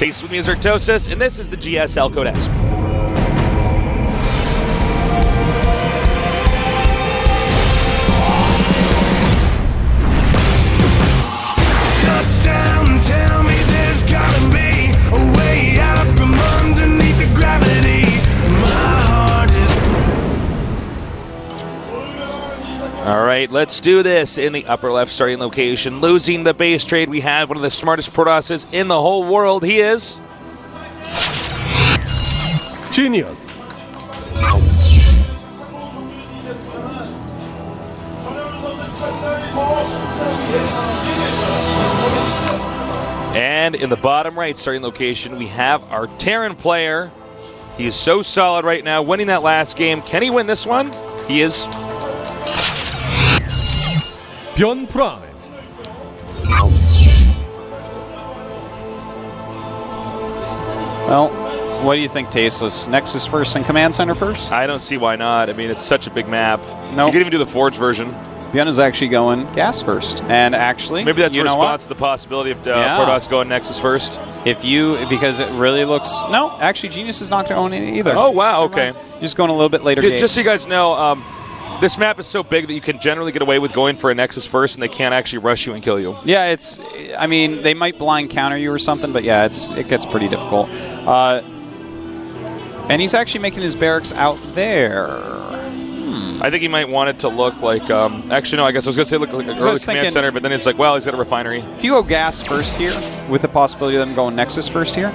Taste with me is Artosis, and this is the GSL Code S. Shut down, tell me there's gotta be a way out from underneath the gravity. My heart is... All right, let's do this in the upper left starting location. Losing the base trade, we have one of the smartest Protosses in the whole world. He is... Genius. And in the bottom right starting location, we have our Terran player. He is so solid right now, winning that last game. Can he win this one? He is... Byun Prime. Well, what do you think, Tasteless? Nexus first and Command Center first? I don't see why not. I mean, it's such a big map. No. You can even do the Forge version. Byun is actually going gas first. And actually, Maybe that's a you know response what? to the possibility of Protoss going Nexus first. Because it really looks... No, actually, Genius is not going in either. Oh, wow, okay. Just going a little bit later. Just so you guys know, this map is so big that you can generally get away with going for a Nexus first, and they can't actually rush you and kill you. Yeah, it's... I mean, they might blind counter you or something, but yeah, it gets pretty difficult. And he's actually making his barracks out there. I think he might want it to look like... actually, no, I guess I was going to say look like an early command center, but then it's like, well, he's got a refinery. If you go gas first here, with the possibility of them going Nexus first here,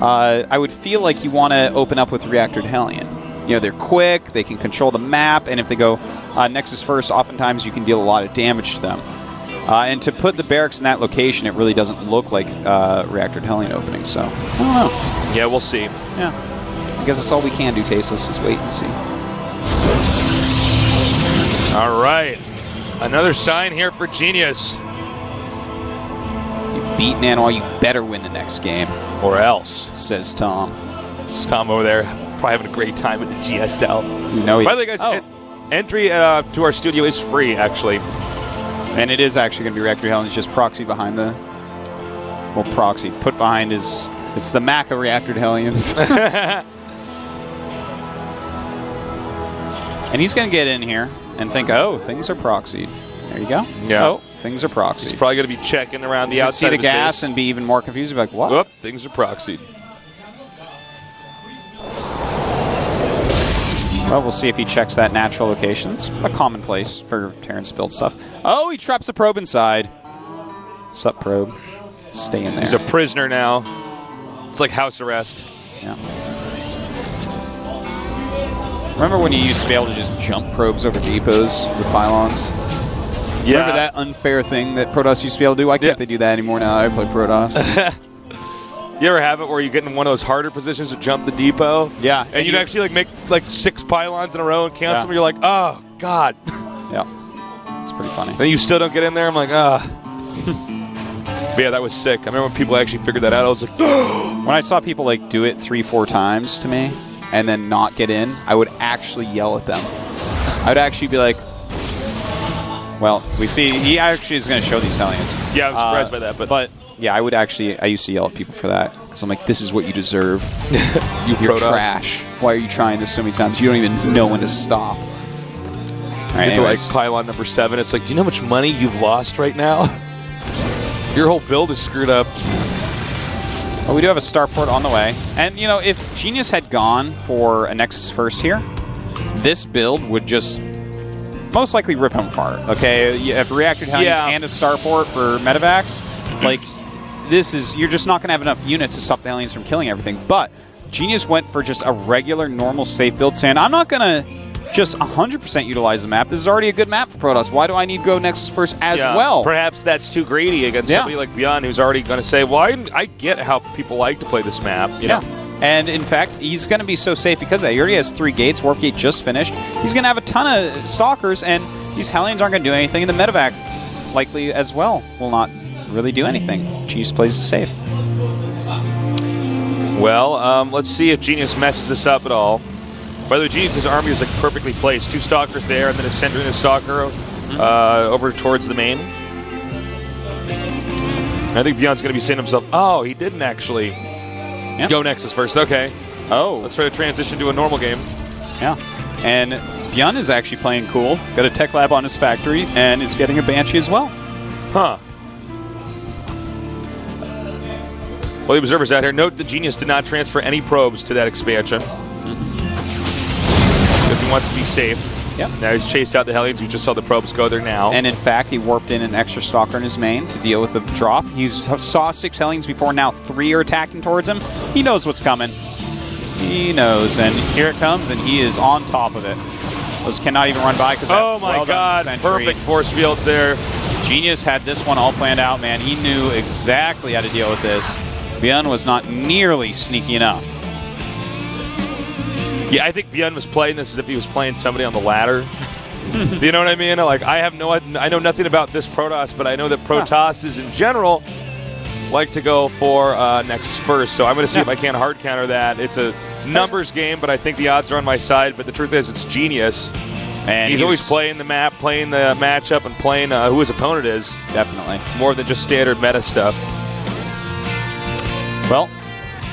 I would feel like you want to open up with Reactor Hellion. You know, they're quick, they can control the map, and if they go Nexus first, oftentimes you can deal a lot of damage to them. And to put the barracks in that location, it really doesn't look like Reactor Hellion opening, so I don't know. Yeah, we'll see. Yeah. I guess that's all we can do, Tasteless, is wait and see. All right. Another sign here for Genius. You beat Nanoa, you better win the next game. Or else. Says Tom. This is Tom over there, probably having a great time with the GSL. You know By the way, guys, entry to our studio is free, actually. And it is actually going to be Reactor Hellion. It's just proxy behind the... Well, proxy. Put behind is... It's the Mac of Reactor Hellions. And he's going to get in here and think, oh, things are proxied. There you go. Yeah. Oh, things are proxied. He's probably going to be checking around the He'll outside see the of his gas base. and be even more confused. Be like, what? Whoop, things are proxied. Well, we'll see if he checks that natural location. It's a commonplace for Terrence build stuff. Oh, he traps a probe inside. Sup, probe. Stay in there. He's a prisoner now. It's like house arrest. Yeah. Remember when you used to be able to just jump probes over depots with pylons? Yeah. Remember that unfair thing that Protoss used to be able to do? Why can't they do that anymore now that I play Protoss? You ever have it where you get in one of those harder positions to jump the depot? Yeah. And you'd actually like make like 6 pylons in a row and cancel them. You're like, oh, God. Yeah. It's pretty funny. Then you still don't get in there. I'm like, ah. But yeah, that was sick. I remember when people actually figured that out. I was like, when I saw people like do it 3-4 times to me and then not get in, I would actually yell at them. I would actually be like, well, we see he actually is going to show these Hellions. Yeah, I was surprised by that. But yeah, I used to yell at people for that. So I'm like, this is what you deserve. You're trash. Why are you trying this so many times? You don't even know when to stop. All right, get to like pylon number 7. It's like, do you know how much money you've lost right now? Your whole build is screwed up. Well, we do have a starport on the way. And, you know, if Genius had gone for a Nexus first here, this build would just most likely rip him apart. Okay, you have Reactor Hellions and a starport for medevacs. Like, this is... You're just not going to have enough units to stop the Hellions from killing everything. But Genius went for just a regular, normal, safe build, saying, I'm not going to just 100% utilize the map. This is already a good map for Protoss. Why do I need to go Nexus first as well? Perhaps that's too greedy against somebody like Byun, who's already going to say, well, I get how people like to play this map. You know? And in fact, he's going to be so safe because of that. He already has 3 gates. Warp Gate just finished. He's going to have a ton of Stalkers, and these Hellions aren't going to do anything. And the medevac, likely as well, will not really do anything. Genius plays it safe. Well, let's see if Genius messes this up at all. By the way, Genius' army is like perfectly placed. 2 Stalkers there, and then a Sentry and a Stalker over towards the main. I think Byun's going to be saying to himself, oh, he didn't actually go Nexus first. Okay. Oh. Let's try to transition to a normal game. Yeah. And Byun is actually playing cool. Got a tech lab on his factory and is getting a Banshee as well. Huh. Well, the observers out here note the Genius did not transfer any probes to that expansion. Because he wants to be safe. Yep. Now he's chased out the Hellions. We just saw the probes go there now. And in fact, he warped in an extra Stalker in his main to deal with the drop. He saw 6 Hellions before, now 3 are attacking towards him. He knows what's coming. He knows, and here it comes, and he is on top of it. Those cannot even run by because oh my god, perfect force fields there. Genius had this one all planned out, man. He knew exactly how to deal with this. Byun was not nearly sneaky enough. Yeah, I think Byun was playing this as if he was playing somebody on the ladder. You know what I mean? Like, I know nothing about this Protoss, but I know that Protosses in general like to go for Nexus first. So I'm going to see if I can hard counter that. It's a numbers game, but I think the odds are on my side. But the truth is, it's Genius. And he's always playing the map, playing the matchup, and playing who his opponent is. Definitely. More than just standard meta stuff. Well,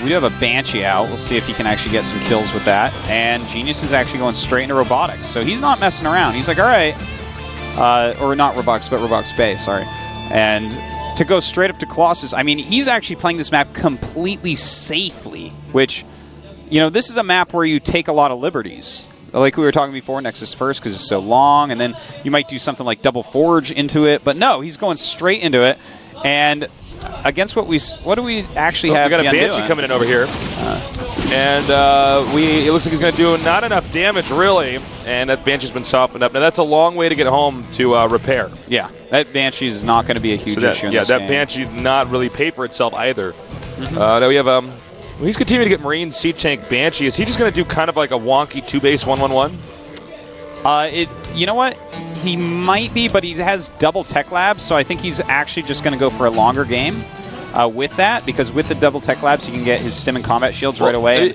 we do have a Banshee out. We'll see if he can actually get some kills with that. And Genius is actually going straight into robotics. So he's not messing around. He's like, all right. Or not robotics, but robotics Bay, sorry. And to go straight up to Colossus, I mean, he's actually playing this map completely safely, which, you know, this is a map where you take a lot of liberties. Like we were talking before, Nexus first because it's so long, and then you might do something like double forge into it. But no, he's going straight into it. And against what do we actually have? We got a Banshee coming in over here, and it looks like he's going to do not enough damage really. And that Banshee's been softened up. Now that's a long way to get home to repair. Yeah, that Banshee is not going to be a huge issue. In this game. Banshee did not really pay for itself either. Now we have he's continuing to get Marine Sea Tank Banshee. Is he just going to do kind of like a wonky 2-base 1-1-1? You know what? He might be, but he has double tech labs, so I think he's actually just going to go for a longer game with that, because with the double tech labs, he can get his stim and combat shields right away.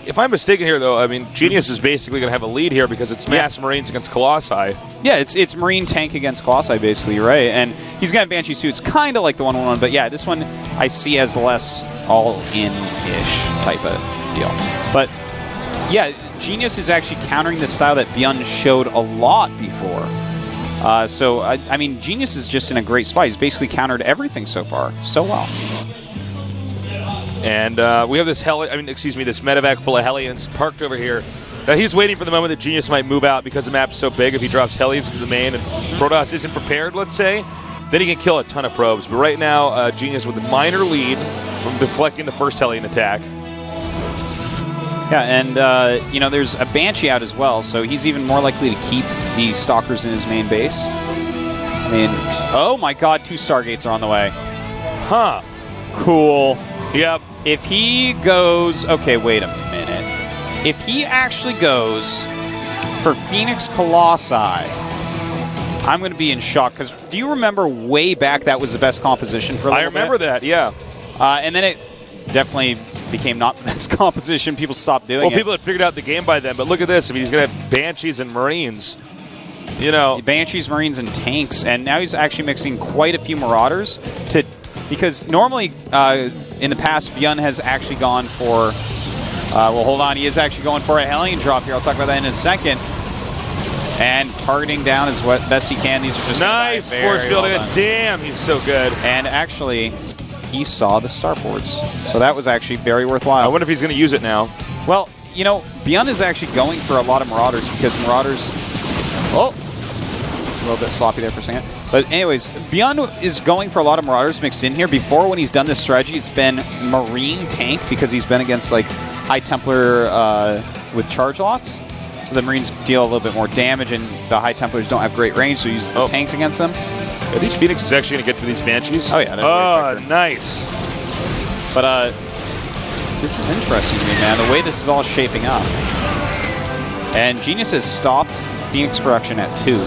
If I'm mistaken here, though, I mean, Genius is basically going to have a lead here because it's mass Marines against Colossi. Yeah, it's Marine tank against Colossi, basically, right? And he's got Banshee suits, kind of like the 1-1-1, but yeah, this one I see as less all-in-ish type of deal. But yeah, Genius is actually countering the style that Byun showed a lot before. So, I mean, Genius is just in a great spot. He's basically countered everything so far so well. And we have this this medevac full of Hellions parked over here. He's waiting for the moment that Genius might move out because the map's so big. If he drops Hellions into the main and Protoss isn't prepared, let's say, then he can kill a ton of probes. But right now, Genius with a minor lead from deflecting the first Hellion attack. Yeah, and, you know, there's a Banshee out as well, so he's even more likely to keep the Stalkers in his main base. I mean, oh my god, 2 Stargates are on the way. Huh. Cool. Yep. If he goes... Okay, wait a minute. If he actually goes for Phoenix Colossi, I'm going to be in shock, because do you remember way back that was the best composition for a little bit? I remember that, yeah. And then it definitely became not the best composition. People stopped doing it. Well, people had figured out the game by then, but look at this. I mean, he's going to have Banshees and Marines. You know. Banshees, Marines, and tanks. And now he's actually mixing quite a few Marauders because normally in the past, Byun has actually gone for, well, hold on. He is actually going for a Hellion drop here. I'll talk about that in a second. And targeting down as best he can. These are just nice force building. Well damn, he's so good. And actually, he saw the starports. So that was actually very worthwhile. I wonder if he's going to use it now. Well, you know, Byun is actually going for a lot of Marauders because Marauders... Oh! A little bit sloppy there for a second. But anyways, Byun is going for a lot of Marauders mixed in here. Before, when he's done this strategy, it's been Marine tank because he's been against, like, High Templar with charge lots. So the Marines deal a little bit more damage, and the High Templars don't have great range, so he uses the tanks against them. Are these Phoenixes actually going to get to these Banshees? Oh, yeah. Oh, nice. But this is interesting to me, man, the way this is all shaping up. And Genius has stopped Phoenix production at 2.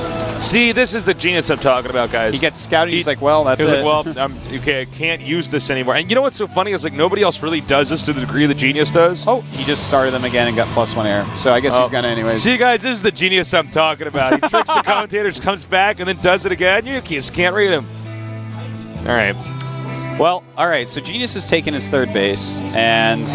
See, this is the Genius I'm talking about, guys. He gets scouted, he's like, well, that's it. Like, well, okay, I can't use this anymore. And you know what's so funny is, like, nobody else really does this to the degree that Genius does. Oh, he just started them again and got +1 air. So I guess he's going to anyways. See, guys, this is the Genius I'm talking about. He tricks the commentators, comes back, and then does it again. You just can't read him. All right. Well, all right, so Genius has taken his third base, and,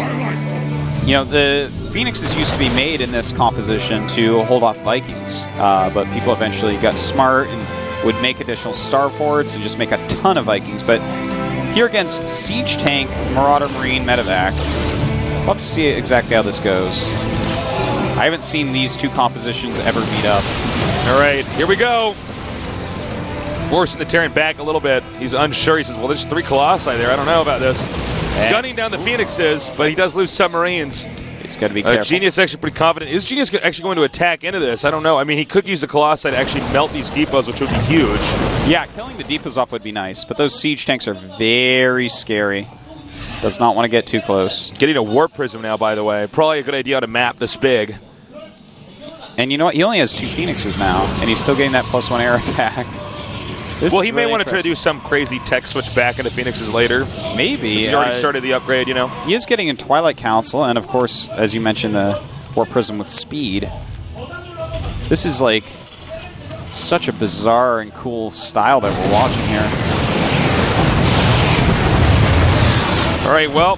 you know, the Phoenixes used to be made in this composition to hold off Vikings, but people eventually got smart and would make additional starports and just make a ton of Vikings. But here against Siege Tank, Marauder Marine, Medevac, we'll have to see exactly how this goes. I haven't seen these two compositions ever meet up. All right, here we go. Forcing the Terran back a little bit. He's unsure. He says, well, there's 3 Colossi there. I don't know about this. Gunning down the Phoenixes, but he does lose submarines. He's got to be careful. Genius actually pretty confident. Is Genius actually going to attack into this? I don't know. I mean, he could use the Colossi to actually melt these depots, which would be huge. Yeah, killing the depots off would be nice, but those siege tanks are very scary. Does not want to get too close. Getting a Warp Prism now, by the way. Probably a good idea to map this big. And you know what? He only has 2 Phoenixes now, and he's still getting that +1 air attack. Well, he may want to try to do some crazy tech switch back into Phoenixes later. Maybe. He's already started the upgrade, you know. He is getting in Twilight Council, and of course, as you mentioned, the Warp Prism with speed. This is like such a bizarre and cool style that we're watching here. All right, well,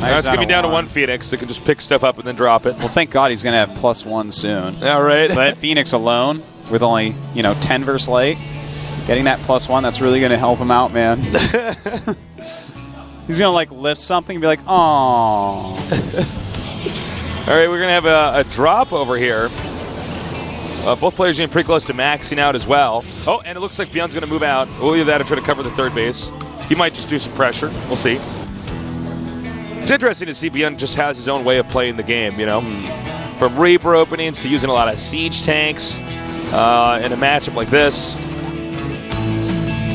now it's going to be down to 1 1 Phoenix that can just pick stuff up and then drop it. Well, thank God he's going to have +1 soon. All right. So that Phoenix alone, with only, 10 versus light, getting that +1, that's really going to help him out, man. He's going to, lift something and be like, "Aww." All right, we're going to have a drop over here. Both players getting pretty close to maxing out as well. Oh, and it looks like Byun's going to move out. We'll leave that to try to cover the third base. He might just do some pressure. We'll see. It's interesting to see Byun just has his own way of playing the game, you know? From Reaper openings to using a lot of siege tanks in a matchup like this.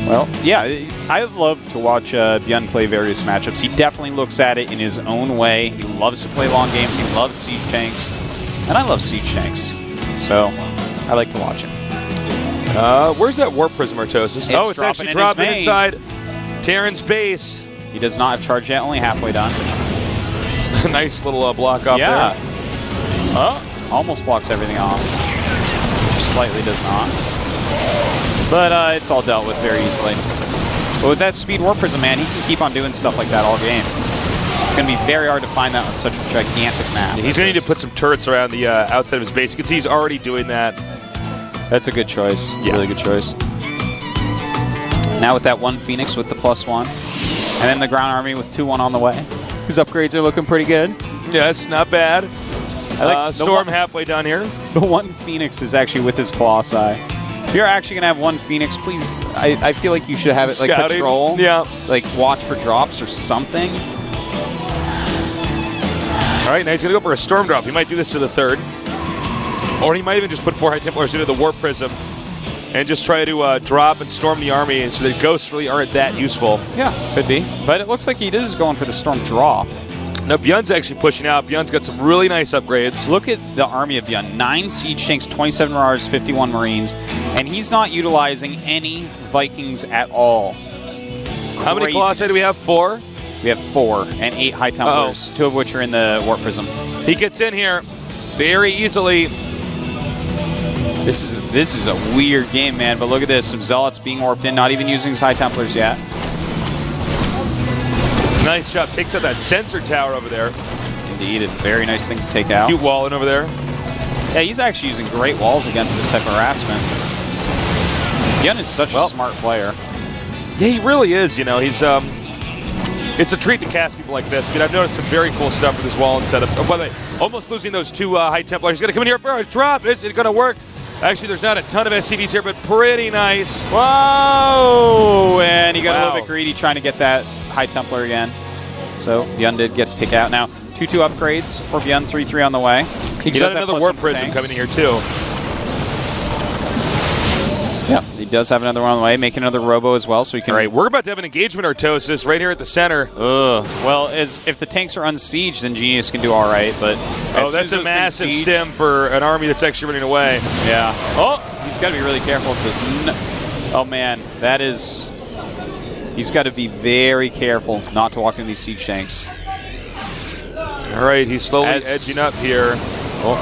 Well, yeah, I love to watch Byun play various matchups. He definitely looks at it in his own way. He loves to play long games. He loves siege tanks. And I love siege tanks. So I like to watch him. Where's that Warp Prism, Artosis? Oh, it's actually dropping inside Terran's base. He does not have charge yet, only halfway done. Nice little block off there. Oh, almost blocks everything off. Slightly does not. But it's all dealt with very easily. But with that speed Warp Prism, man, he can keep on doing stuff like that all game. It's going to be very hard to find that on such a gigantic map. He's going to need to put some turrets around the outside of his base. You can see he's already doing that. That's a good choice. Yeah. Really good choice. Now with that 1 Phoenix with the +1. And then the ground army with 2-1 on the way. His upgrades are looking pretty good. Yes, not bad. I like Storm halfway down here. The 1 Phoenix is actually with his Colossi. If you're actually going to have 1 Phoenix, please, I feel like you should have it like Scouting. patrol. Yeah. Like watch for drops or something. All right, now he's going to go for a Storm drop. He might do this to the 3rd. Or he might even just put 4 High Templars into the Warp Prism and just try to drop and storm the army so that ghosts really aren't that useful. Yeah, could be. But it looks like he is going for the Storm drop. No, Byun's actually pushing out. Byun's got some really nice upgrades. Look at the army of Byun. 9 siege tanks, 27 Marauders, 51 Marines. And he's not utilizing any Vikings at all. How many Colossi do we have? 4? We have 4 and 8 High Templars, 2 of which are in the Warp Prism. He gets in here very easily. This is a weird game, man, but look at this. Some Zealots being warped in, not even using his High Templars yet. Nice job. Takes out that sensor tower over there. Indeed, a very nice thing to take out. Cute wall in over there. Yeah, he's actually using great walls against this type of harassment. Byun is such a smart player. Yeah, he really is. You know, he's it's a treat to cast people like this. I mean, I've noticed some very cool stuff with his wall and setups. Oh, by the way, almost losing those 2 High Templars. He's going to come in here for a drop. Is it going to work? Actually, there's not a ton of SCVs here, but pretty nice. Whoa! And he got a little bit greedy trying to get that High Templar again. So Byun did get to take out. Now, 2-2 upgrades for Byun, 3-3 on the way. He's got another Warp Prism coming in here, too. Yeah, he does have another one on the way, making another Robo as well, so he can... All right, we're about to have an engagement, Artosis, right here at the center. Well, if the tanks are unsieged, then Genius can do all right, but... Oh, that's a massive stim for an army that's actually running away. Yeah. Oh, he's got to be really careful with this. Oh, man, that is... He's got to be very careful not to walk into these siege tanks. All right, he's slowly edging up here. Oh.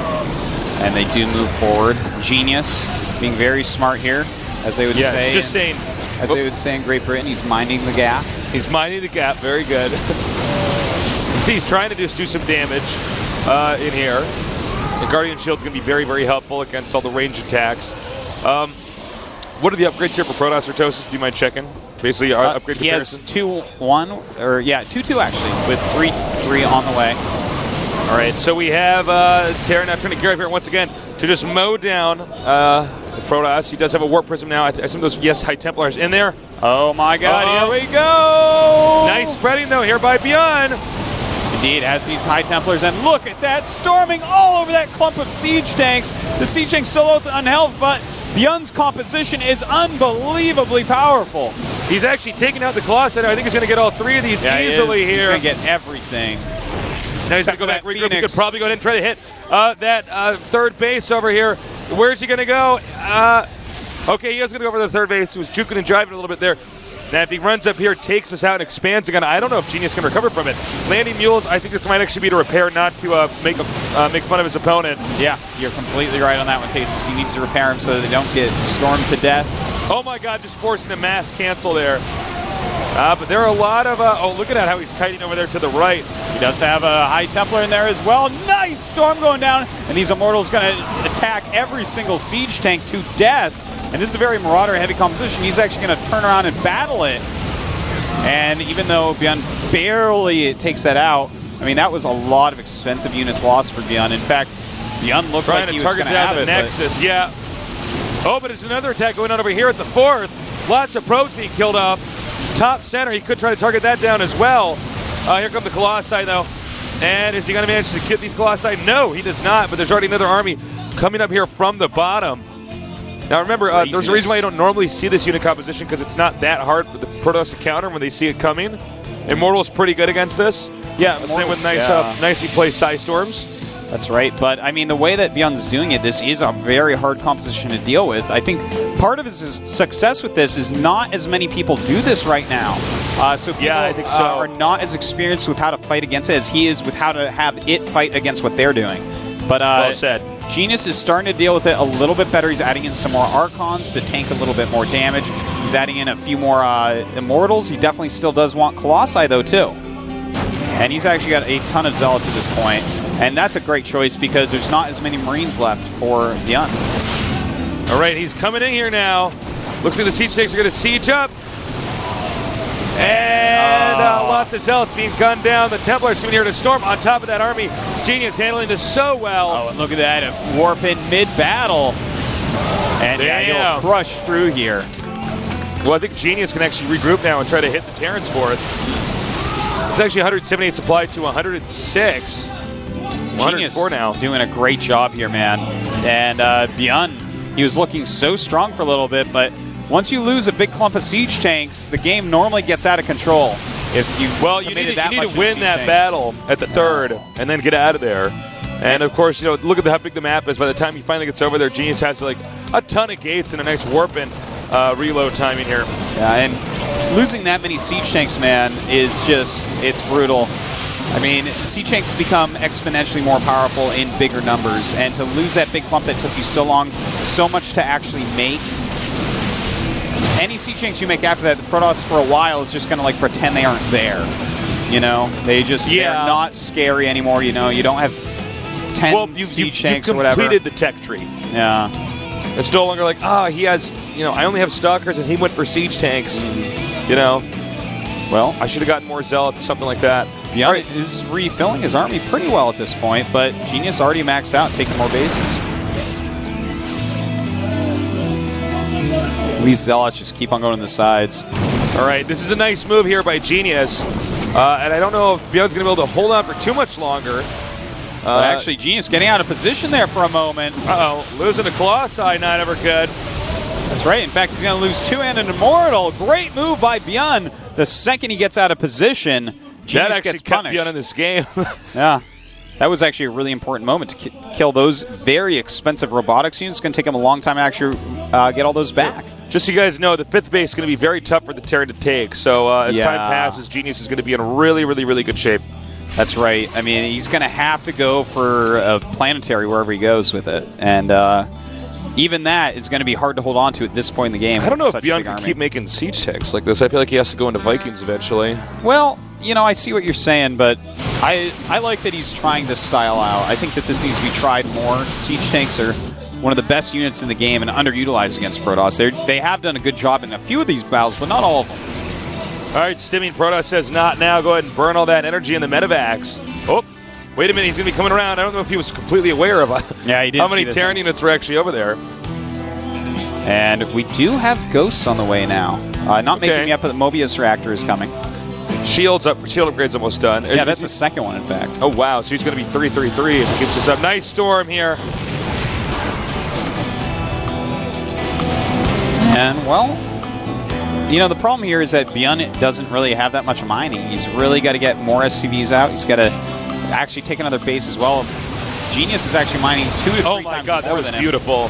And they do move forward. Genius, being very smart here, as they would say. Just saying. As they would say in Great Britain, he's minding the gap. He's mining the gap. Very good. See, he's trying to just do some damage in here. The Guardian Shield's going to be very, very helpful against all the range attacks. What are the upgrades here for Protoss or Tosis? Do you mind checking? Basically, our upgrade he comparison. has 2-1, or yeah, 2-2 actually, with 3-3 on the way. All right, so we have Terra now trying to gear up here once again to just mow down the Protoss. He does have a Warp Prism now. I assume those, yes, High Templars in there. Oh my god, here we go! Nice spreading, though, here by Byun. Indeed, has these High Templars, and look at that, storming all over that clump of siege tanks. The siege tanks still out on health, but Byun's composition is unbelievably powerful. He's actually taking out the Colossi. I think he's going to get all 3 of these easily here. He's going to get everything. Now he's going to go back, regroup. He could probably go ahead and try to hit that third base over here. Where's he going to go? Okay, he is going to go over the third base. He was juking and driving a little bit there. Now, if he runs up here, takes us out, and expands again, I don't know if Genius can recover from it. Landing mules, I think this might actually be to repair, not to make fun of his opponent. Yeah, you're completely right on that one, Tasis. He needs to repair him so that they don't get stormed to death. Oh my god, just forcing a mass cancel there. But there are a lot of... oh, look at that, how he's kiting over there to the right. He does have a High Templar in there as well. Nice storm going down, and these Immortals going to attack every single siege tank to death. And this is a very Marauder-heavy composition. He's actually going to turn around and battle it. And even though Byun barely takes that out, I mean, that was a lot of expensive units lost for Byun. In fact, Byun looked like he was going to have it. Nexus, yeah. Oh, but there's another attack going on over here at the 4th. Lots of probes being killed off. Top center, he could try to target that down as well. Here come the Colossi, though. And is he going to manage to get these Colossi? No, he does not, but there's already another army coming up here from the bottom. Now remember, there's a reason why you don't normally see this unit composition, because it's not that hard for the Protoss to counter when they see it coming. Immortal's pretty good against this. Yeah, same with nicely placed Psy Storms. That's right, but I mean, the way that Byun's doing it, this is a very hard composition to deal with. I think part of his success with this is not as many people do this right now. So people I think so. Are not as experienced with how to fight against it as he is with how to have it fight against what they're doing. But well said. Genius is starting to deal with it a little bit better. He's adding in some more Archons to tank a little bit more damage. He's adding in a few more Immortals. He definitely still does want Colossi, though, too. And he's actually got a ton of Zealots at this point. And that's a great choice because there's not as many Marines left for Byun. All right, he's coming in here now. Looks like the siege tanks are going to siege up. And lots of Zealots being gunned down. The Templars coming here to storm on top of that army. Genius handling this so well. Oh, and look at that. A warp in mid-battle. And he'll crush through here. Well, I think Genius can actually regroup now and try to hit the Terrans fourth. It's actually 178 supply to 106. 104 now. Doing a great job here, man. And Byun, he was looking so strong for a little bit, but once you lose a big clump of siege tanks, the game normally gets out of control. If you you need to win that battle at the 3rd and then get out of there. And of course, you know, look at how big the map is. By the time he finally gets over there, Genius has like a ton of gates and a nice warp-in reload timing here. Yeah, and losing that many siege tanks, man, is just, it's brutal. I mean, siege tanks become exponentially more powerful in bigger numbers, and to lose that big clump that took you so long, so much to actually make. Any siege tanks you make after that, the Protoss for a while is just going to like pretend they aren't there. You know, they're not scary anymore. You know, you don't have 10 siege tanks or whatever. You completed the tech tree. Yeah. It's no longer like, he has, you know, I only have Stalkers and he went for siege tanks. You know, well, I should have gotten more Zealots, something like that. Byun is refilling his army pretty well at this point, but Genius already maxed out, taking more bases. These Zealots just keep on going to the sides. All right, this is a nice move here by Genius. And I don't know if Byun's going to be able to hold on for too much longer. But actually, Genius getting out of position there for a moment. Losing to Colossi, not ever good. That's right. In fact, he's going to lose 2 and an Immortal. Great move by Byun. The second he gets out of position, Genius gets punished. Byun in this game. Yeah. That was actually a really important moment to kill those very expensive robotics units. It's going to take him a long time to actually get all those back. Just so you guys know, the 5th base is going to be very tough for the Terran to take. So as time passes, Genius is going to be in really, really, really good shape. That's right. I mean, he's going to have to go for a planetary wherever he goes with it. And even that is going to be hard to hold on to at this point in the game. I don't know if Byun Byun can keep making siege tanks like this. I feel like he has to go into Vikings eventually. Well, I see what you're saying, but I like that he's trying this style out. I think that this needs to be tried more. Siege tanks are one of the best units in the game and underutilized against Protoss. They have done a good job in a few of these battles, but not all of them. All right, Stimming Protoss says not now. Go ahead and burn all that energy in the medevacs. Oh, wait a minute. He's going to be coming around. I don't know if he was completely aware of he did how many Terran units were actually over there. And we do have ghosts on the way now. Not making me up, but the Mobius reactor is coming. Shields up. Shield upgrade's almost done. Yeah, that's the second one, in fact. Oh, wow. So he's going to be 3-3-3 if he keeps this up. Nice storm here. And, well, the problem here is that Byun doesn't really have that much mining. He's really got to get more SCVs out. He's got to actually take another base as well. Genius is actually mining 2 to 3 times more than him. Oh, my God. That was beautiful.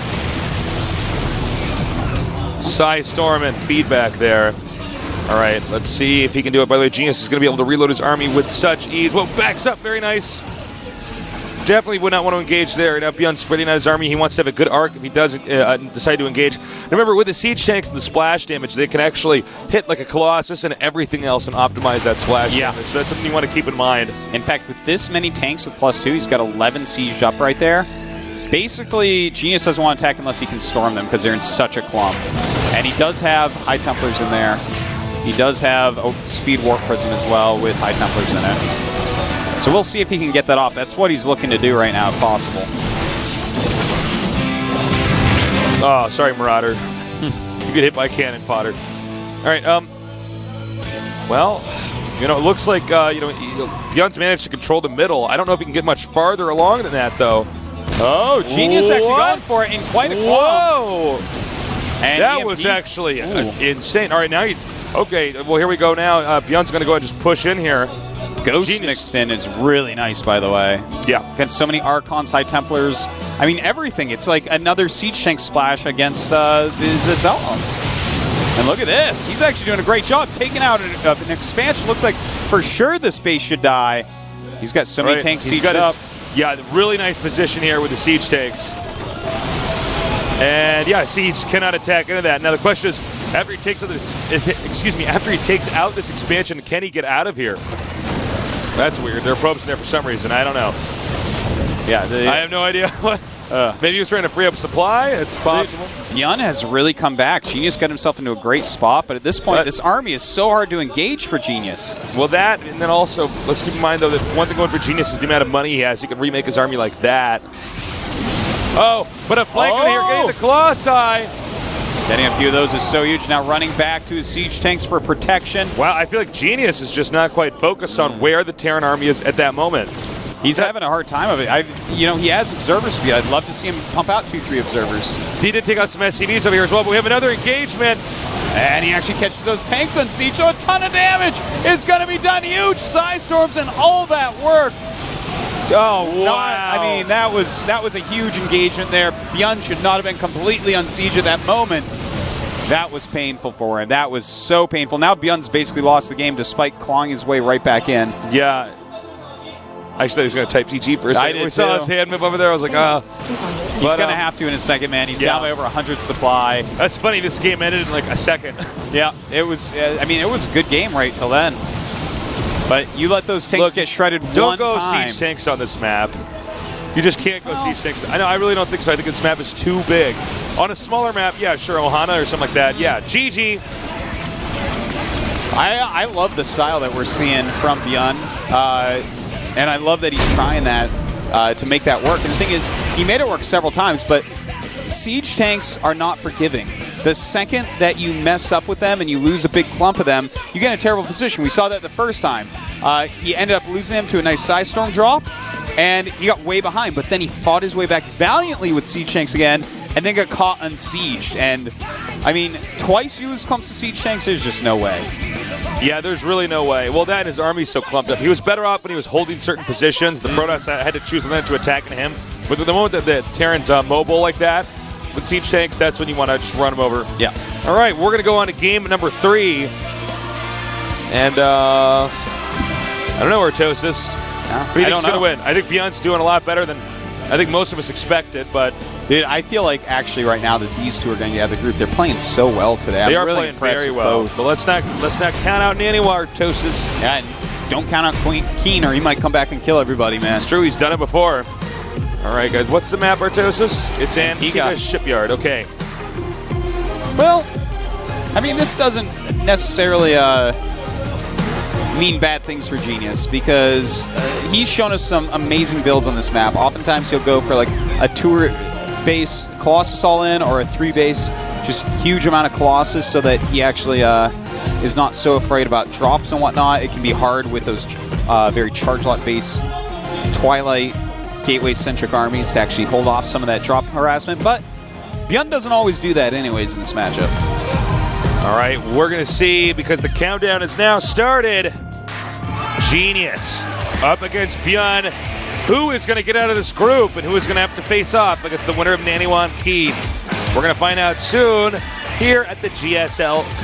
Psy Storm and feedback there. All right, let's see if he can do it. By the way, Genius is going to be able to reload his army with such ease. Whoa, backs up. Very nice. Definitely would not want to engage there. Now, Byun's spreading out his army. He wants to have a good arc if he does decide to engage. And remember, with the siege tanks and the splash damage, they can actually hit like a Colossus and everything else and optimize that splash damage. So that's something you want to keep in mind. In fact, with this many tanks with +2, he's got 11 sieged up right there. Basically, Genius doesn't want to attack unless he can storm them because they're in such a clump. And he does have High Templars in there. He does have a Speed Warp Prism as well with High Templars in it. So we'll see if he can get that off. That's what he's looking to do right now, if possible. Oh, sorry, Marauder. You get hit by cannon fodder. All right, well, it looks like, Byun's managed to control the middle. I don't know if he can get much farther along than that, though. Oh, Genius actually going for it in quite a clump. And that was actually insane. All right, now he's... Okay, well, here we go now. Byun's going to go ahead and just push in here. Ghost mixed in is really nice, by the way. Yeah. Against so many Archons, High Templars. I mean, everything. It's like another Siege Tank splash against the Zealots. And look at this. He's actually doing a great job taking out an expansion. Looks like for sure this base should die. He's got so many tanks sieged up. Yeah, really nice position here with the Siege Tanks. And yeah, Siege cannot attack into that. Now the question is, after he takes out this expansion, can he get out of here? That's weird. There are probes in there for some reason. I don't know. Yeah, I have no idea what. Maybe he was trying to free up supply. It's possible. Byun has really come back. Genius got himself into a great spot, but at this point, this army is so hard to engage for Genius. Well, that, and then also, let's keep in mind, though, that one thing going for Genius is the amount of money he has. He can remake his army like that. Oh, but a flank here getting the Colossi. Getting a few of those is so huge. Now running back to his siege tanks for protection. Wow, I feel like Genius is just not quite focused on where the Terran army is at that moment. He's having a hard time of it. He has observer speed. I'd love to see him pump out 2-3 observers. He did take out some SCVs over here as well, but we have another engagement. And he actually catches those tanks on siege, so a ton of damage is going to be done. Huge Psy Storms and all that work. Oh, wow. I mean, that was a huge engagement there. Byun should not have been completely on siege at that moment. That was painful for him. That was so painful. Now Byun's basically lost the game despite clawing his way right back in. Yeah. I thought he was going to type GG for a second. We saw his hand move over there. I was like, oh. He's going to have to in a second, man. He's down by over 100 supply. That's funny. This game ended in like a second. Yeah. It was, it was a good game right till then. But you let those tanks get shredded one time. Don't go siege tanks on this map. You just can't go siege tanks. I really don't think so. I think this map is too big. On a smaller map, yeah, sure, Ohana or something like that. Yeah, GG. I love the style that we're seeing from Byun. And I love that he's trying that to make that work. And the thing is, he made it work several times, but siege tanks are not forgiving. The second that you mess up with them and you lose a big clump of them, you get in a terrible position. We saw that the first time. He ended up losing them to a nice Psy Storm drop, and he got way behind, but then he fought his way back valiantly with siege tanks again, and then got caught unsieged. And, I mean, twice you lose clumps of siege tanks, there's just no way. Yeah, there's really no way. Well, that and his army's so clumped up. He was better off when he was holding certain positions. The Protoss had to choose when to attack him. But the moment that the Terran's mobile like that, with siege tanks, that's when you want to just run them over. Yeah. All right, we're going to go on to game number 3. And, I don't know, Artosis. Who do you think's going to win? I think Byun's doing a lot better than I think most of us expect it, but Dude, I feel like actually right now that these two are going to get out of the group. They're playing so well today. they I'm are really playing impressed very with well. both. But let's not count out Nanny Wartosis. Yeah, and don't count out Keen or he might come back and kill everybody, man. It's true, he's done it before. All right, guys, what's the map, Artosis? It's Antigua Shipyard. Okay. Well, I mean, this doesn't necessarily mean bad things for Genius because he's shown us some amazing builds on this map. Oftentimes he'll go for like a 2-base Colossus all-in or a 3-base, just huge amount of Colossus so that he actually is not so afraid about drops and whatnot. It can be hard with those very charge lot-based Twilight Gateway-centric armies to actually hold off some of that drop harassment, but Byun doesn't always do that anyways in this matchup. All right, we're going to see, because the countdown is now started, Genius up against Byun. Who is going to get out of this group and who is going to have to face off against the winner of Nanyuan Keen? We're going to find out soon here at the GSL